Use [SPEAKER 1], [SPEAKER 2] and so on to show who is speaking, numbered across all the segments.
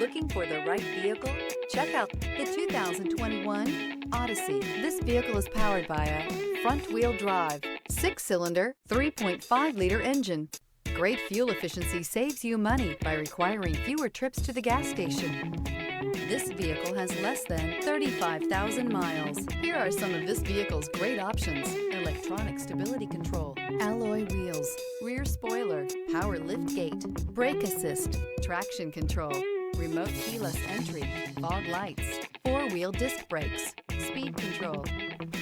[SPEAKER 1] Looking for the right vehicle? Check out the 2021 Odyssey. This vehicle is powered by a front-wheel drive, 6-cylinder, 3.5-liter engine. Great fuel efficiency saves you money by requiring fewer trips to the gas station. This vehicle has less than 35,000 miles. Here are some of this vehicle's great options: electronic stability control, alloy wheels, rear spoiler, power liftgate, brake assist, traction control, remote keyless entry, fog lights, 4-wheel disc brakes, speed control.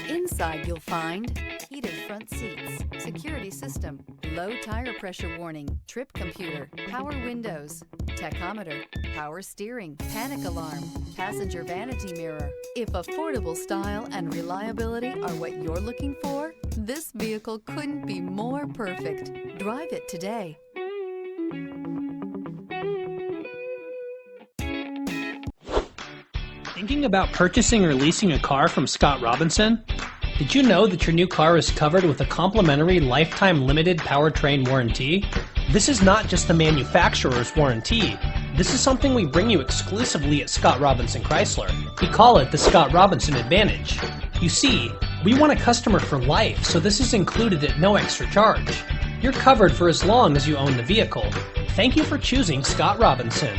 [SPEAKER 1] Inside you'll find heated front seats, security system, low tire pressure warning, trip computer, power windows, tachometer, power steering, panic alarm, passenger vanity mirror. If affordable style and reliability are what you're looking for, this vehicle couldn't be more perfect. Drive it today.
[SPEAKER 2] Thinking about purchasing or leasing a car from Scott Robinson? Did you know that your new car is covered with a complimentary lifetime limited powertrain warranty? This is not just the manufacturer's warranty. This is something we bring you exclusively at Scott Robinson Chrysler. We call it the Scott Robinson Advantage. You see, we want a customer for life, so this is included at no extra charge. You're covered for as long as you own the vehicle. Thank you for choosing Scott Robinson.